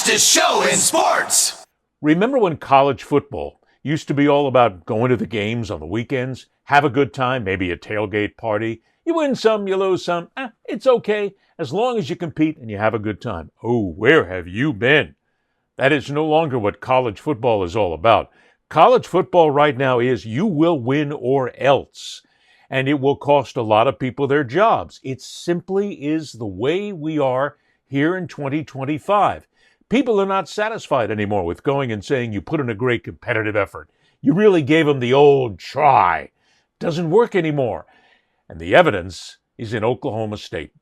fastest show in sports. Remember when college football used to be all about going to the games on the weekends, have a good time, maybe a tailgate party? You win some, you lose some. It's okay as long as you compete and you have a good time. Oh, where have you been? That is no longer what college football is all about. College football right now is you will win or else. And it will cost a lot of people their jobs. It simply is the way we are here in 2025. People are not satisfied anymore with going and saying you put in a great competitive effort. You really gave them the old try. Doesn't work anymore. And the evidence is in Oklahoma State.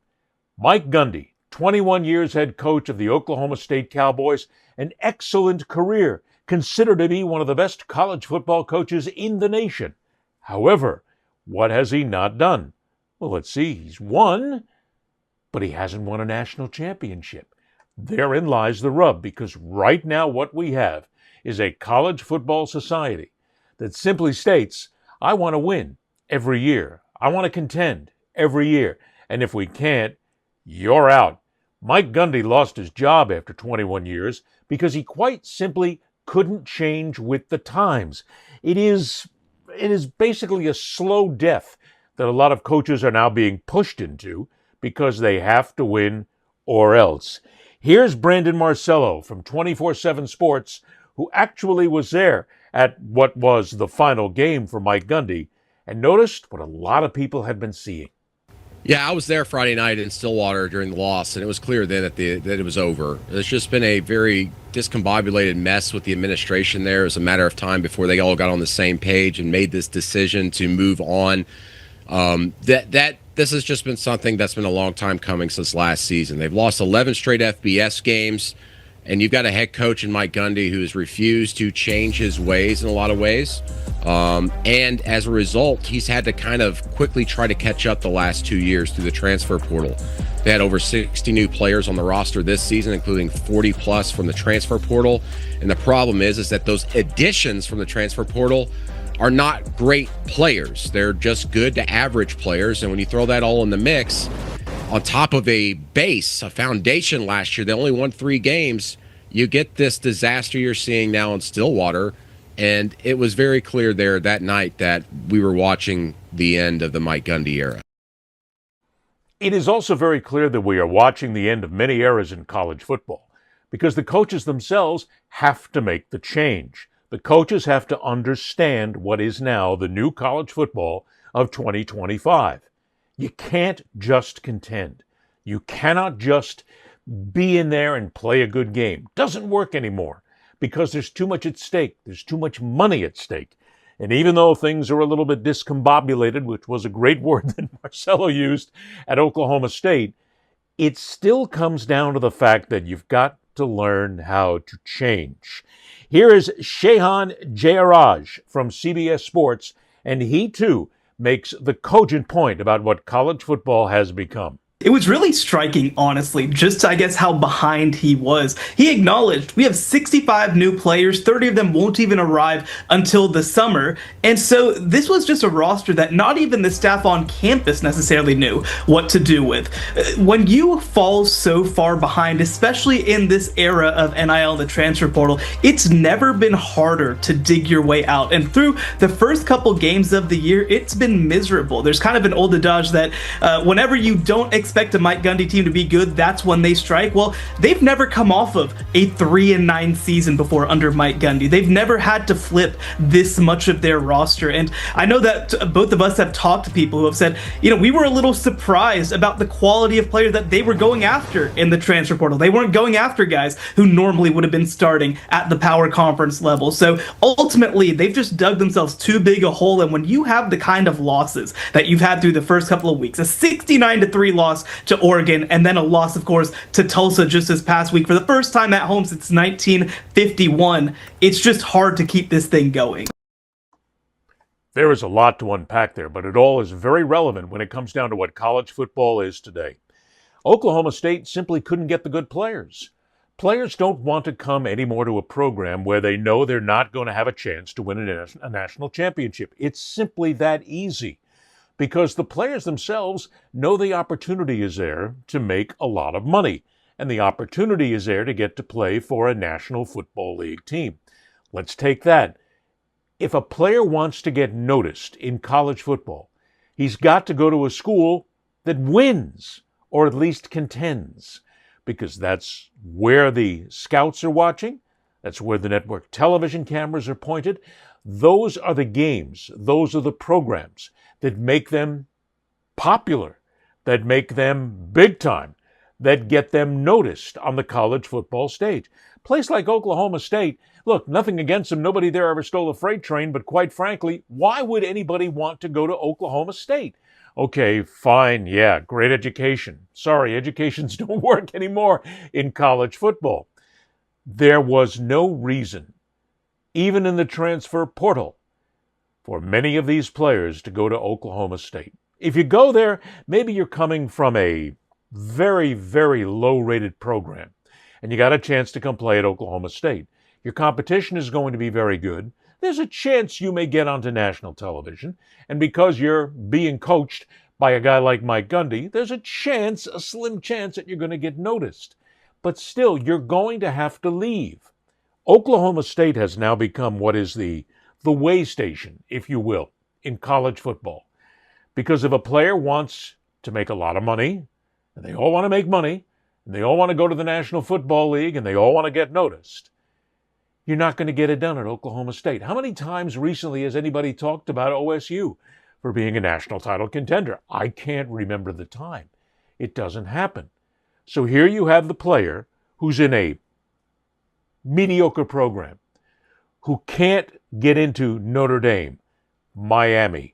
Mike Gundy, 21 years head coach of the Oklahoma State Cowboys, an excellent career, considered to be one of the best college football coaches in the nation. However, what has he not done? Well, let's see. He's won, but he hasn't won a national championship. Therein lies the rub, because right now what we have is a college football society that simply states, I want to win every year. I want to contend every year. And if we can't, you're out. Mike Gundy lost his job after 21 years because he quite simply couldn't change with the times. It is basically a slow death that a lot of coaches are now being pushed into because they have to win or else. Here's Brandon Marcello from 24/7 Sports, who actually was there at what was the final game for Mike Gundy and noticed what a lot of people had been seeing. Yeah, I was there Friday night in Stillwater during the loss, and it was clear then that it was over. It's just been a very discombobulated mess with the administration there. It was a matter of time before they all got on the same page and made this decision to move on. This has just been something that's been a long time coming since last season. They've lost 11 straight FBS games, and you've got a head coach in Mike Gundy who has refused to change his ways in a lot of ways. And as a result, he's had to kind of quickly try to catch up the last 2 years through the transfer portal. They had over 60 new players on the roster this season, including 40 plus from the transfer portal. And the problem is that those additions from the transfer portal are not great players. They're just good to average players. And when you throw that all in the mix, on top of a base, a foundation last year, they only won 3 games, you get this disaster you're seeing now in Stillwater. And it was very clear there that night that we were watching the end of the Mike Gundy era. It is also very clear that we are watching the end of many eras in college football because the coaches themselves have to make the change. The coaches have to understand what is now the new college football of 2025. You can't just contend. You cannot just be in there and play a good game. Doesn't work anymore because there's too much at stake. There's too much money at stake. And even though things are a little bit discombobulated, which was a great word that Marcello used at Oklahoma State, it still comes down to the fact that you've got to learn how to change. Here is Shehan Jayaraj from CBS Sports, and he too makes the cogent point about what college football has become. It was really striking, honestly, just I guess how behind he was. He acknowledged we have 65 new players, 30 of them won't even arrive until the summer. And so this was just a roster that not even the staff on campus necessarily knew what to do with. When you fall so far behind, especially in this era of NIL and the transfer portal, it's never been harder to dig your way out. And through the first couple games of the year, it's been miserable. There's kind of an old adage that whenever you don't expect a Mike Gundy team to be good, that's when they strike. Well, they've never come off of a 3-9 season before under Mike Gundy. They've never had to flip this much of their roster. And I know that both of us have talked to people who have said, we were a little surprised about the quality of players that they were going after in the transfer portal. They weren't going after guys who normally would have been starting at the power conference level. So ultimately, they've just dug themselves too big a hole. And when you have the kind of losses that you've had through the first couple of weeks, a 69-3 loss to Oregon, and then a loss, of course, to Tulsa just this past week for the first time at home since 1951. It's just hard to keep this thing going. There is a lot to unpack there, but it all is very relevant when it comes down to what college football is today. Oklahoma State simply couldn't get the good players. Players don't want to come anymore to a program where they know they're not going to have a chance to win a national championship. It's simply that easy, because the players themselves know the opportunity is there to make a lot of money. and the opportunity is there to get to play for a National Football League team. Let's take that. If a player wants to get noticed in college football, he's got to go to a school that wins, or at least contends, because that's where the scouts are watching, that's where the network television cameras are pointed. Those are the games, those are the programs that make them popular, that make them big time, that get them noticed on the college football stage. A place like Oklahoma State, look, nothing against them, nobody there ever stole a freight train, but quite frankly, why would anybody want to go to Oklahoma State? Okay, fine, yeah, great education. Sorry, educations don't work anymore in college football. There was no reason, even in the transfer portal, for many of these players to go to Oklahoma State. If you go there, maybe you're coming from a very, very low-rated program, and you got a chance to come play at Oklahoma State. Your competition is going to be very good. There's a chance you may get onto national television, and because you're being coached by a guy like Mike Gundy, there's a chance, a slim chance, that you're going to get noticed. But still, you're going to have to leave. Oklahoma State has now become what is the way station, if you will, in college football. Because if a player wants to make a lot of money, and they all want to make money, and they all want to go to the National Football League, and they all want to get noticed, you're not going to get it done at Oklahoma State. How many times recently has anybody talked about OSU for being a national title contender? I can't remember the time. It doesn't happen. So here you have the player who's in a mediocre program, who can't get into Notre Dame, Miami,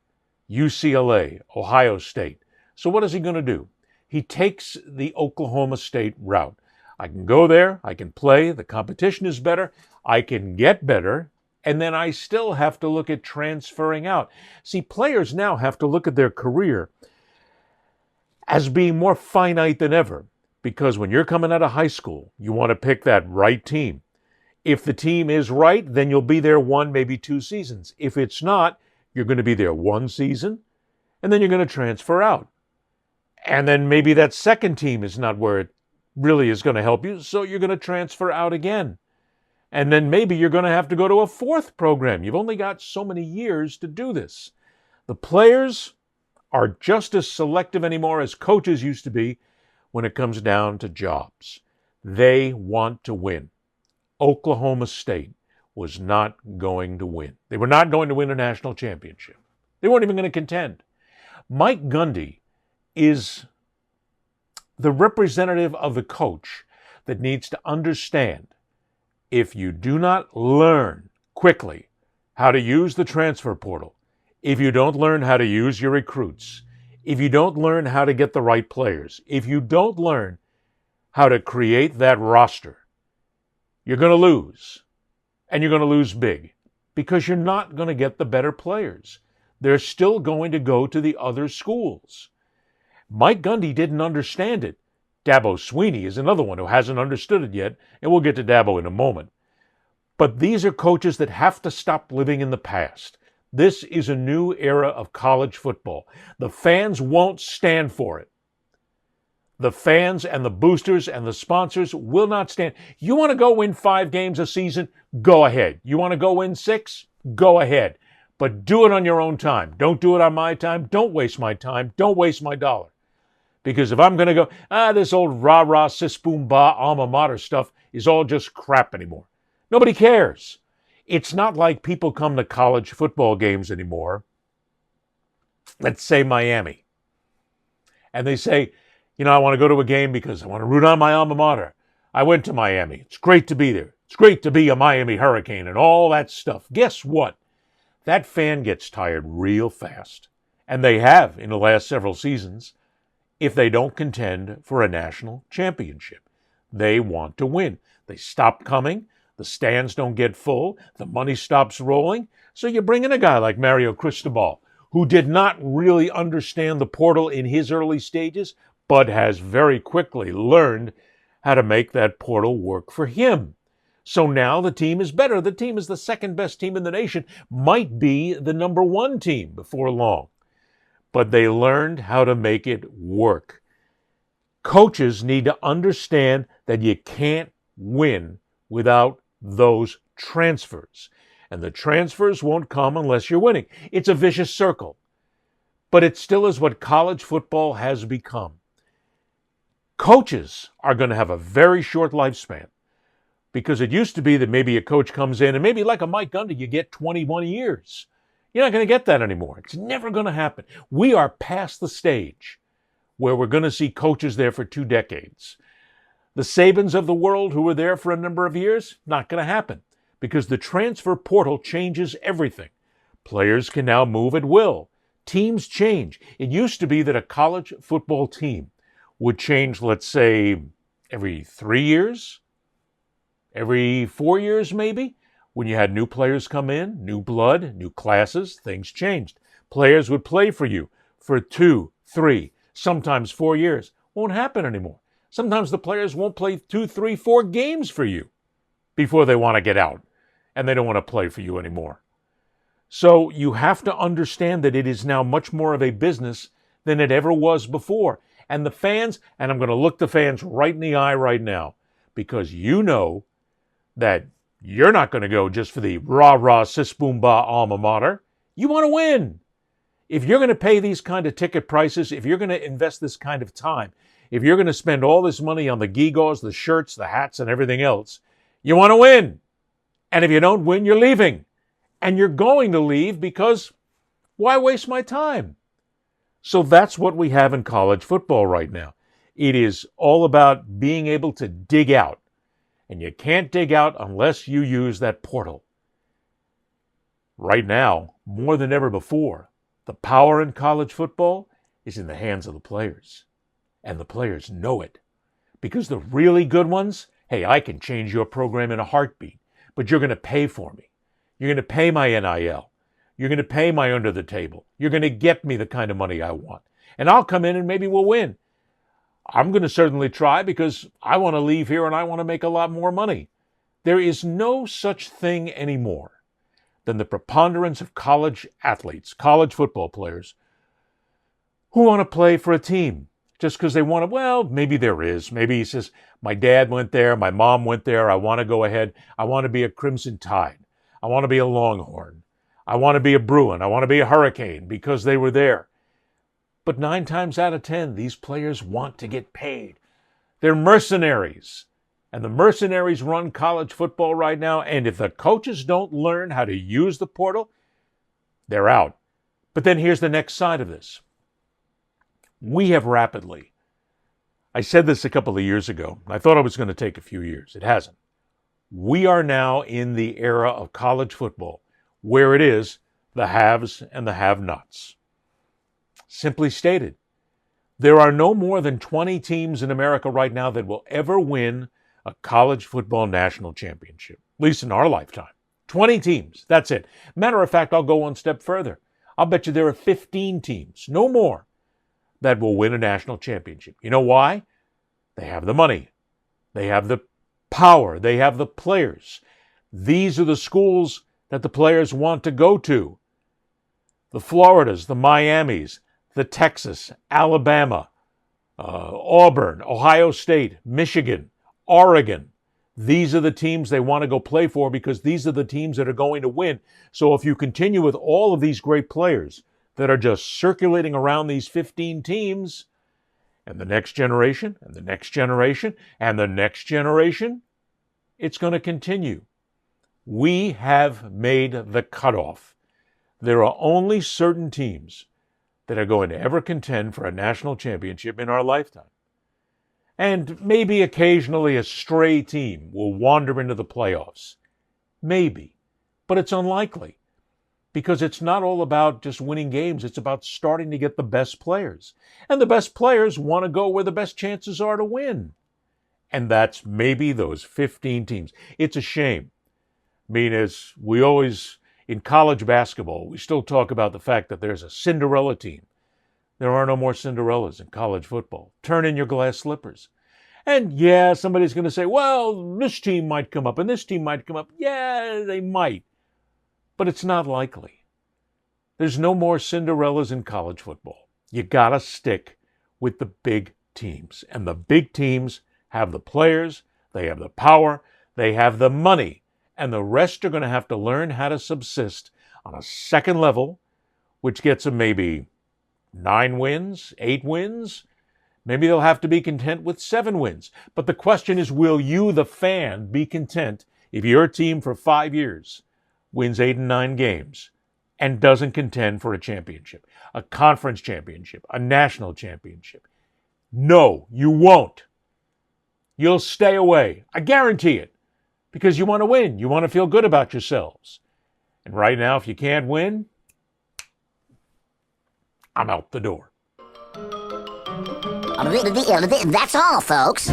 UCLA, Ohio State. So what is he going to do? He takes the Oklahoma State route. I can go there, I can play, the competition is better, I can get better, and then I still have to look at transferring out. See, players now have to look at their career as being more finite than ever, because when you're coming out of high school, you want to pick that right team. If the team is right, then you'll be there 1, maybe 2 seasons. If it's not, you're going to be there 1 season, and then you're going to transfer out. And then maybe that second team is not where it really is going to help you, so you're going to transfer out again. And then maybe you're going to have to go to a 4th program. You've only got so many years to do this. The players are just as selective anymore as coaches used to be when it comes down to jobs. They want to win. Oklahoma State was not going to win. They were not going to win a national championship. They weren't even going to contend. Mike Gundy is the representative of the coach that needs to understand, if you do not learn quickly how to use the transfer portal, if you don't learn how to use your recruits, if you don't learn how to get the right players, if you don't learn how to create that roster, you're going to lose. And you're going to lose big, because you're not going to get the better players. They're still going to go to the other schools. Mike Gundy didn't understand it. Dabo Swinney is another one who hasn't understood it yet, and we'll get to Dabo in a moment. But these are coaches that have to stop living in the past. This is a new era of college football. The fans won't stand for it. The fans and the boosters and the sponsors will not stand. You want to go win 5 games a season? Go ahead. You want to go win 6? Go ahead. But do it on your own time. Don't do it on my time. Don't waste my time. Don't waste my dollar. Because if I'm going to go, this old rah-rah, sis-boom-bah, alma mater stuff is all just crap anymore. Nobody cares. It's not like people come to college football games anymore. Let's say Miami. And they say, I want to go to a game because I want to root on my alma mater. I went to Miami. It's great to be there. It's great to be a Miami Hurricane and all that stuff. Guess what? That fan gets tired real fast. And they have in the last several seasons, if they don't contend for a national championship. They want to win. They stop coming. The stands don't get full. The money stops rolling. So you bring in a guy like Mario Cristobal, who did not really understand the portal in his early stages, but has very quickly learned how to make that portal work for him. So now the team is better. The team is the second best team in the nation, might be the number 1 team before long. But they learned how to make it work. Coaches need to understand that you can't win without those transfers. And the transfers won't come unless you're winning. It's a vicious circle. But it still is what college football has become. Coaches are going to have a very short lifespan, because it used to be that maybe a coach comes in and maybe like a Mike Gundy, you get 21 years. You're not going to get that anymore. It's never going to happen. We are past the stage where we're going to see coaches there for 2 decades. The Sabans of the world who were there for a number of years, not going to happen, because the transfer portal changes everything. Players can now move at will. Teams change. It used to be that a college football team would change, let's say, every 3 years, every 4 years maybe. When you had new players come in, new blood, new classes, things changed. Players would play for you for 2, 3, sometimes 4 years. Won't happen anymore. Sometimes the players won't play 2, 3, 4 games for you before they want to get out and they don't want to play for you anymore. So you have to understand that it is now much more of a business than it ever was before. And the fans, and I'm going to look the fans right in the eye right now, because you know that you're not going to go just for the rah-rah, sis-boom-bah alma mater. You want to win. If you're going to pay these kind of ticket prices, if you're going to invest this kind of time, if you're going to spend all this money on the gewgaws, the shirts, the hats, and everything else, you want to win. And if you don't win, you're leaving. And you're going to leave because why waste my time? So that's what we have in college football right now. It is all about being able to dig out. And you can't dig out unless you use that portal. Right now, more than ever before, the power in college football is in the hands of the players. And the players know it. Because the really good ones, hey, I can change your program in a heartbeat, but you're going to pay for me. You're going to pay my NIL. You're going to pay my under the table. You're going to get me the kind of money I want. And I'll come in and maybe we'll win. I'm going to certainly try because I want to leave here and I want to make a lot more money. There is no such thing anymore than the preponderance of college athletes, college football players, who want to play for a team just because they want to. Well, maybe there is. Maybe he says, my dad went there, my mom went there, I want to go ahead. I want to be a Crimson Tide. I want to be a Longhorn. I want to be a Bruin. I want to be a Hurricane because they were there. But 9 times out of 10, these players want to get paid. They're mercenaries. And the mercenaries run college football right now. And if the coaches don't learn how to use the portal, they're out. But then here's the next side of this. We have rapidly, I said this a couple of years ago. I thought it was going to take a few years. It hasn't. We are now in the era of college football where it is the haves and the have-nots. Simply stated, there are no more than 20 teams in America right now that will ever win a college football national championship, at least in our lifetime. 20 teams, that's it. Matter of fact, I'll go one step further. I'll bet you there are 15 teams, no more, that will win a national championship. You know why? They have the money. They have the power. They have the players. These are the schools that the players want to go to. The Floridas, the Miamis, the Texas, Alabama, Auburn, Ohio State, Michigan, Oregon. These are the teams they want to go play for because these are the teams that are going to win. So if you continue with all of these great players that are just circulating around these 15 teams, and the next generation, and the next generation, and the next generation, it's going to continue. We have made the cutoff. There are only certain teams that are going to ever contend for a national championship in our lifetime. And maybe occasionally a stray team will wander into the playoffs. Maybe. But it's unlikely. Because it's not all about just winning games. It's about starting to get the best players. And the best players want to go where the best chances are to win. And that's maybe those 15 teams. It's a shame. I mean, as we always, in college basketball, we still talk about the fact that there's a Cinderella team. There are no more Cinderellas in college football. Turn in your glass slippers. And yeah, somebody's going to say, well, this team might come up and this team might come up. Yeah, they might. But it's not likely. There's no more Cinderellas in college football. You got to stick with the big teams. And the big teams have the players, they have the power, they have the money, and the rest are going to have to learn how to subsist on a second level, which gets them maybe 9 wins, 8 wins. Maybe they'll have to be content with 7 wins. But the question is, will you, the fan, be content if your team for 5 years wins 8 and 9 games and doesn't contend for a championship, a conference championship, a national championship? No, you won't. You'll stay away. I guarantee it. Because you want to win. You want to feel good about yourselves. And right now, if you can't win, I'm out the door. That's all, folks.